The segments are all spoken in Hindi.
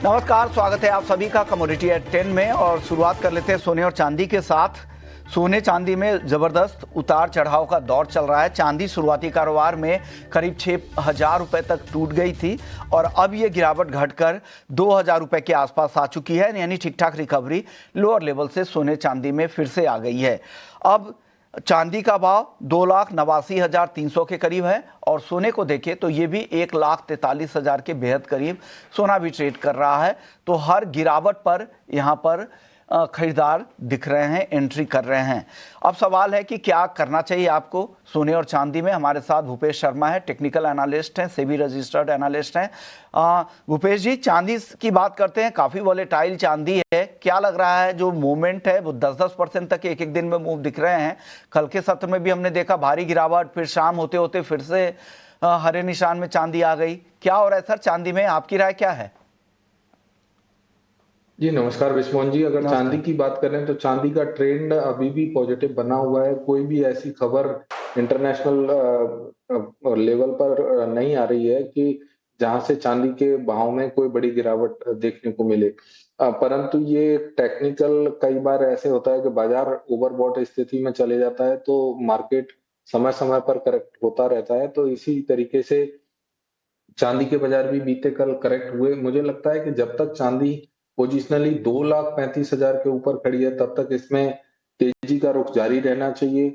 नमस्कार, स्वागत है आप सभी का कमोडिटी एट 10 में। और शुरुआत कर लेते हैं सोने और चांदी के साथ। सोने चांदी में ज़बरदस्त उतार चढ़ाव का दौर चल रहा है। चांदी शुरुआती कारोबार में करीब 6,000 रुपये तक टूट गई थी और अब ये गिरावट घटकर 2,000 रुपये के आसपास आ चुकी है, यानी ठीक ठाक रिकवरी लोअर लेवल से सोने चांदी में फिर से आ गई है। अब चांदी का भाव 2,89,300 के करीब है और सोने को देखें तो ये भी 1,43,000 के बेहद करीब सोना भी ट्रेड कर रहा है। तो हर गिरावट पर यहाँ पर खरीदार दिख रहे हैं, एंट्री कर रहे हैं। अब सवाल है कि क्या करना चाहिए आपको सोने और चांदी में। हमारे साथ भूपेश शर्मा है, टेक्निकल एनालिस्ट हैं, सेबी रजिस्टर्ड एनालिस्ट हैं। भूपेश जी, चांदी की बात करते हैं, काफ़ी वॉलेटाइल चांदी है। क्या लग रहा है जो मूवमेंट है वो 10-10% तक एक एक दिन में मूव दिख रहे हैं। कल के सत्र में भी हमने देखा भारी गिरावट, फिर शाम होते होते फिर से हरे निशान में चांदी आ गई। क्या हो रहा है सर चांदी में, आपकी राय क्या है? जी नमस्कार विश्वमोहन जी। अगर चांदी की बात करें तो चांदी का ट्रेंड अभी भी पॉजिटिव बना हुआ है। कोई भी ऐसी खबर इंटरनेशनल लेवल पर नहीं आ रही है कि जहां से चांदी के भाव में कोई बड़ी गिरावट देखने को मिले। परंतु ये टेक्निकल कई बार ऐसे होता है कि बाजार ओवरबॉट स्थिति में चले जाता है तो मार्केट समय समय पर करेक्ट होता रहता है। तो इसी तरीके से चांदी के बाजार भी बीते कल करेक्ट हुए। मुझे लगता है कि जब तक चांदी पोजिशनली 2,35,000 के ऊपर खड़ी है तब तक इसमें तेजी का रुख जारी रहना चाहिए।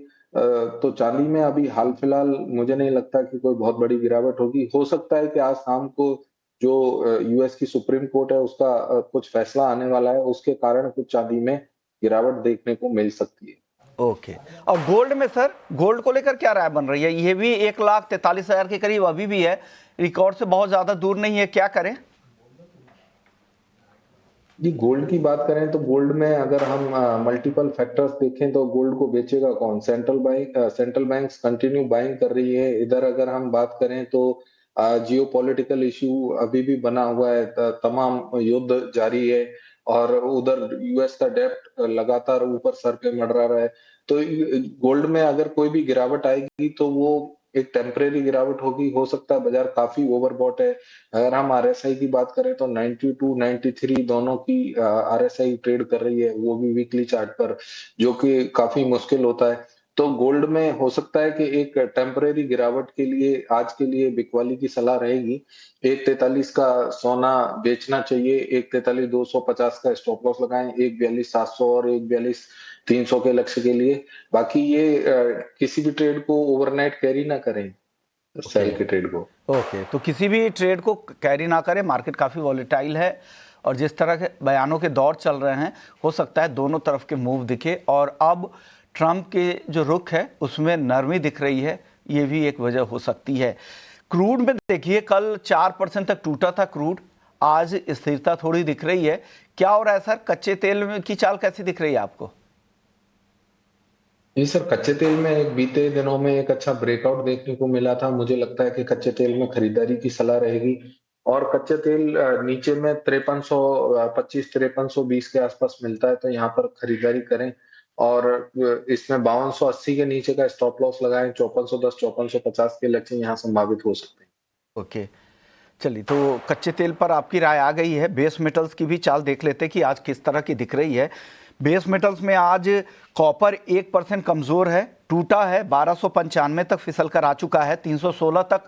तो चांदी में अभी हाल फिलहाल मुझे नहीं लगता कि कोई बहुत बड़ी गिरावट होगी। हो सकता है कि आज शाम को जो यूएस की सुप्रीम कोर्ट है उसका कुछ फैसला आने वाला है, उसके कारण कुछ चांदी में गिरावट देखने को मिल सकती है। ओके। और गोल्ड में सर, गोल्ड को लेकर क्या राय बन रही है? ये भी 1,43,000 के करीब अभी भी है, रिकॉर्ड से बहुत ज्यादा दूर नहीं है, क्या करें? जी गोल्ड की बात करें तो गोल्ड में अगर हम मल्टीपल फैक्टर्स देखें तो गोल्ड को बेचेगा कौन? सेंट्रल बैंक्स कंटिन्यू बाइंग कर रही है। इधर अगर हम बात करें तो जियो पॉलिटिकल इश्यू अभी भी बना हुआ है, तमाम युद्ध जारी है और उधर यूएस का डेब्ट लगातार ऊपर सर पे मंडरा रहा है। तो गोल्ड में अगर कोई भी गिरावट आएगी तो वो एक टेम्परेरी गिरावट होगी। हो सकता है बाजार काफी ओवरबॉट है। अगर हम आरएसआई की बात करें तो 92, 93 दोनों की आरएसआई ट्रेड कर रही है, वो भी वीकली चार्ट पर, जो कि काफी मुश्किल होता है। तो गोल्ड में हो सकता है कि एक टेम्परेरी गिरावट के लिए आज के लिए बिकवाली की सलाह रहेगी। 1,43 का सोना बेचना चाहिए, 1,43,250 का स्टॉप लॉस लगाएं, 1,42,700 और 1,42,300 के लक्ष्य के लिए। बाकी ये किसी भी ट्रेड को ओवरनाइट कैरी ना करें, सेल के ट्रेड को। ओके, तो किसी भी ट्रेड को कैरी ना करें, मार्केट काफ़ी वॉलेटाइल है और जिस तरह के बयानों के दौर चल रहे हैं हो सकता है दोनों तरफ के मूव दिखे। और अब ट्रंप के जो रुख है उसमें नरमी दिख रही है, ये भी एक वजह हो सकती है। क्रूड में देखिए कल 4% तक टूटा था क्रूड, आज स्थिरता थोड़ी दिख रही है। क्या हो रहा है सर, कच्चे तेल की चाल कैसी दिख रही है आपको? जी सर, कच्चे तेल में एक बीते दिनों में एक अच्छा ब्रेकआउट देखने को मिला था। मुझे लगता है कि कच्चे तेल में खरीदारी की सलाह रहेगी और कच्चे तेल नीचे में 5325-5320 के आसपास मिलता है तो यहाँ पर खरीदारी करें। और इसमें 5280 के नीचे का स्टॉप लॉस लगाएं। 5410 5450 के लक्ष्य यहाँ संभावित हो सकते हैं। ओके, चलिए, तो कच्चे तेल पर आपकी राय आ गई है। बेस मेटल्स की भी चाल देख लेते हैं कि आज किस तरह की दिख रही है। बेस मेटल्स में आज कॉपर 1% कमज़ोर है, टूटा है, 1295 तक फिसल कर आ चुका है, 316 तक।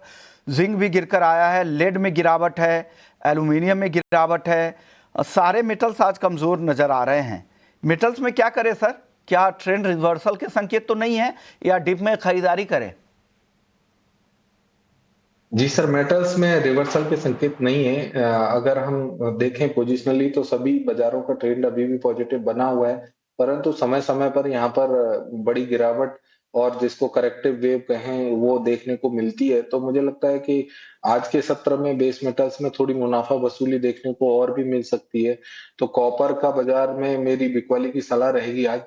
जिंक भी गिरकर आया है, लेड में गिरावट है, एल्यूमिनियम में गिरावट है। सारे मेटल्स आज कमज़ोर नज़र आ रहे हैं। मेटल्स में क्या करें सर? क्या ट्रेंड रिवर्सल के संकेत तो नहीं है या डिप में खरीदारी करें? जी सर, मेटल्स में रिवर्सल के संकेत नहीं है। अगर हम देखें पोजिशनली तो सभी बाजारों का ट्रेंड अभी भी पॉजिटिव बना हुआ है, परंतु समय समय पर यहाँ पर बड़ी गिरावट और जिसको करेक्टिव वेव कहें वो देखने को मिलती है। तो मुझे लगता है कि आज के सत्र में बेस मेटल्स में थोड़ी मुनाफा वसूली देखने को और भी मिल सकती है। तो कॉपर का बाजार में मेरी बिकवाली की सलाह रहेगी। आज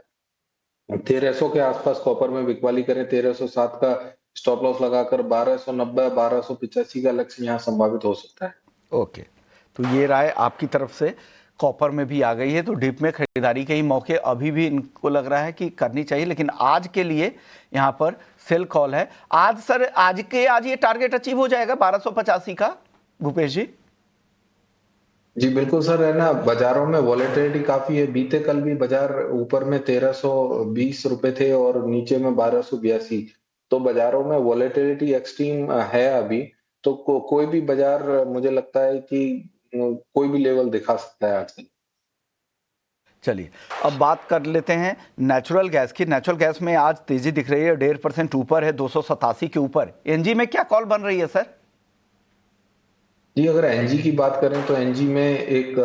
1300 के आसपास कॉपर में बिकवाली करें। 1307 का स्टॉप लॉस लगाकर 1290 1285 का लक्ष्य यहाँ संभावित हो सकता है। ओके, तो ये राय आपकी तरफ से कॉपर में भी आ गई है। तो डिप में खरीदारी के ही मौके अभी भी इनको लग रहा है कि करनी चाहिए, लेकिन आज के लिए यहाँ पर सेल कॉल है। आज सर, आज ये टारगेट अचीव हो जाएगा 1285 का भूपेश जी? जी बिल्कुल सर, है ना, बाजारों में वॉलेटिलिटी काफी है। बीते कल भी बाजार ऊपर में 1320 रुपए थे और नीचे में 1282। तो बाजारों में वॉलेटिलिटी एक्सट्रीम है अभी। तो कोई भी बाजार मुझे लगता है कि कोई भी लेवल दिखा सकता है आज। चलिए, अब बात कर लेते हैं नेचुरल गैस की। नेचुरल गैस में आज तेजी दिख रही है, 1.5% ऊपर है, 287 के ऊपर। एनजी में क्या कॉल बन रही है सर? जी, अगर एनजी की बात करें तो एनजी में एक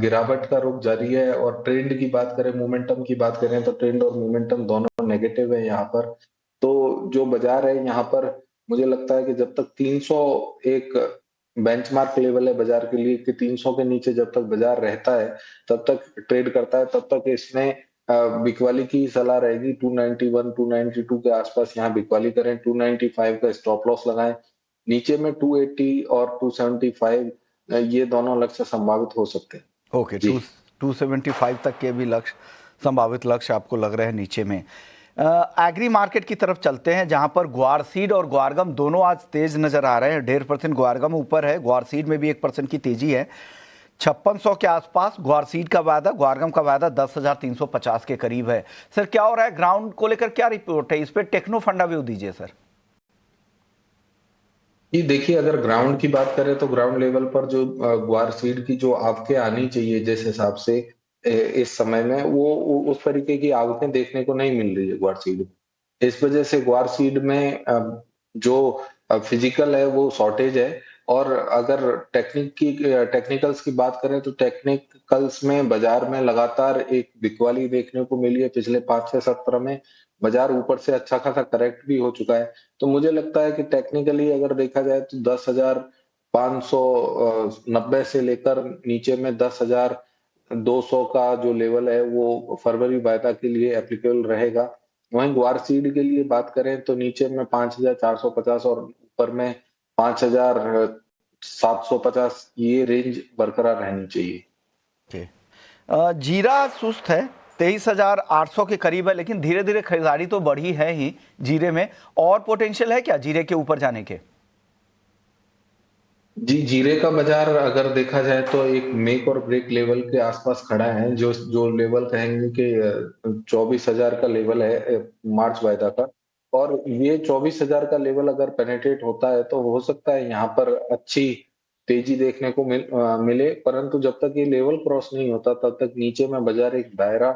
गिरावट का रुख जारी है, और ट्रेंड की बात करें, मोमेंटम की बात करें, तो ट्रेंड और मोमेंटम दोनों नेगेटिव है यहाँ पर। तो जो बाजार है यहाँ पर, मुझे लगता है कि जब तक 300 एक बेंचमार्क लेवल है बाजार के लिए, कि 300 के नीचे जब तक बाजार रहता है, तब तक ट्रेड करता है, तब तक इसमें बिकवाली की सलाह रहेगी। 291 292 के आसपास यहाँ बिकवाली करें, 295 का स्टॉप लॉस लगाएं। नीचे में 280 और 275, ये दोनों लक्ष्य संभावित हो सकते हैं। ओके, जी। 275 तक के भी लक्ष्य, संभावित लक्ष्य आपको लग रहे हैं नीचे में। एग्री मार्केट की तरफ चलते हैं, जहां पर ग्वार सीड और ग्वारगम दोनों आज तेज नजर आ रहे हैं। 1.5% ग्वारगम ऊपर है, ग्वार सीड में भी 1% की तेजी है। 5600 के आसपास ग्वार सीड का वायदा, ग्वारगम का वायदा 10,350 के करीब है। सर, क्या हो रहा है? ग्राउंड को लेकर क्या रिपोर्ट है? इस पर टेक्नो फंडा व्यू दीजिए सर। जी देखिए, अगर ग्राउंड की बात करें तो ग्राउंड लेवल पर जो ग्वार सीड की जो आवकें आनी चाहिए जिस हिसाब से इस समय में, वो उस तरीके की आवकें देखने को नहीं मिल रही है ग्वार सीड में। इस वजह से ग्वार सीड में जो फिजिकल है वो शॉर्टेज है। और अगर टेक्निकल्स की बात करें तो टेक्निकल्स में बाजार में लगातार एक बिकवाली देखने को मिली है। पिछले 5-6 सत्र में बाजार ऊपर से अच्छा खासा करेक्ट भी हो चुका है। तो मुझे लगता है कि टेक्निकली अगर देखा जाए तो 10,590 से लेकर नीचे में 10,200 का जो लेवल है वो फरवरी वायदा के लिए एप्लीकेबल रहेगा। वहीं ग्वार सीड के लिए बात करें तो नीचे में 5,450 और ऊपर में 5,750, ये रेंज बरकरार रहनी चाहिए। जीरा सुस्त है, 23,800 के करीब है, लेकिन धीरे धीरे खरीदारी तो बढ़ी है ही जीरे में। और पोटेंशियल है क्या जीरे के ऊपर जाने के? जी, जीरे का बाजार अगर देखा जाए तो एक मेक और ब्रेक लेवल के आसपास खड़ा है। जो जो लेवल कहेंगे कि 24,000 का लेवल है मार्च वायदा का। और ये 24,000 का लेवल अगर पेनिट्रेट होता है तो हो सकता है यहाँ पर अच्छी तेजी देखने को मिले। परंतु जब तक ये लेवल क्रॉस नहीं होता तब तक नीचे में बाजार एक दायरा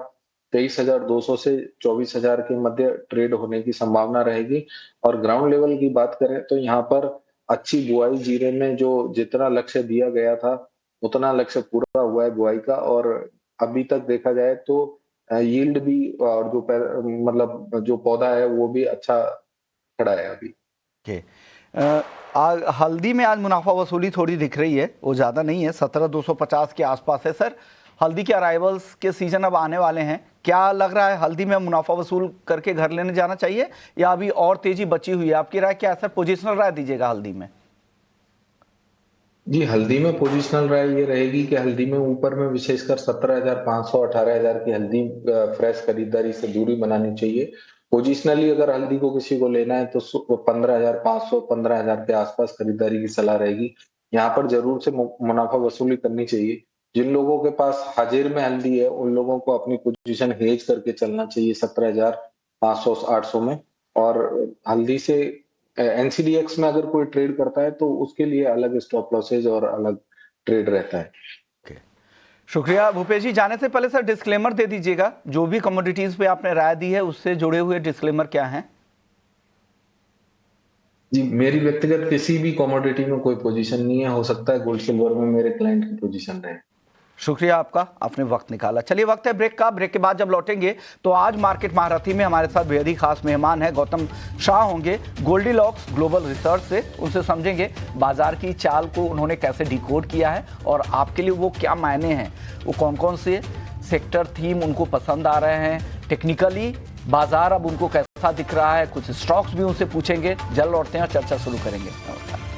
23,200 से 24,000 के मध्य ट्रेड होने की संभावना रहेगी। और ग्राउंड लेवल की बात करें तो यहाँ पर अच्छी बुआई जीरे में जो जितना लक्ष्य दिया गया था उतना लक्ष्य पूरा हुआ है बुआई का। और अभी तक देखा जाए तो यील्ड भी, और जो मतलब जो पौधा है वो भी अच्छा खड़ा है अभी। के हल्दी में आज मुनाफा वसूली थोड़ी दिख रही है, वो ज़्यादा नहीं है, 17,250 के आसपास है। सर, हल्दी के अराइवल्स के सीजन अब आने वाले हैं, क्या लग रहा है हल्दी में मुनाफा वसूल करके घर लेने जाना चाहिए या अभी और तेजी बची हुई है? आपकी राय क्या है सर? पोजिशनल राय दीजिएगा हल्दी में। जी, हल्दी में पोजिशनल राय ये रहेगी कि हल्दी में ऊपर में विशेषकर 17,500 18,000 की हल्दी फ्रेश खरीदारी से दूरी बनानी चाहिए। पोजिशनली अगर हल्दी को किसी को लेना है तो 15,500 15,000 के आसपास खरीदारी की सलाह रहेगी। यहाँ पर जरूर से मुनाफा वसूली करनी चाहिए। जिन लोगों के पास हाजिर में हल्दी है उन लोगों को अपनी पोजीशन हेज करके चलना चाहिए 17,500 800 में। और हल्दी से एनसीडीएक्स में अगर कोई ट्रेड करता है तो उसके लिए अलग स्टॉप लॉसेज और अलग ट्रेड रहता है। शुक्रिया भूपेश जी। जाने से पहले सर डिस्क्लेमर दे दीजिएगा, जो भी कमोडिटीज पे आपने राय दी है उससे जुड़े हुए डिस्क्लेमर क्या हैं? जी, मेरी व्यक्तिगत किसी भी कमोडिटी में कोई पोजीशन नहीं है। हो सकता है गोल्ड सिल्वर में मेरे क्लाइंट की पोजीशन रहे। शुक्रिया आपका, आपने वक्त निकाला। चलिए, वक्त है ब्रेक का। ब्रेक के बाद जब लौटेंगे तो आज मार्केट महारथी में हमारे साथ बेहद ही खास मेहमान है गौतम शाह होंगे गोल्डीलॉक्स ग्लोबल रिसर्च से। उनसे समझेंगे बाजार की चाल को उन्होंने कैसे डिकोड किया है और आपके लिए वो क्या मायने हैं, वो कौन कौन से सेक्टर थीम उनको पसंद आ रहे हैं, टेक्निकली बाजार अब उनको कैसा दिख रहा है। कुछ स्टॉक्स भी उनसे पूछेंगे। जल्द लौटते हैं और चर्चा शुरू करेंगे। नमस्कार।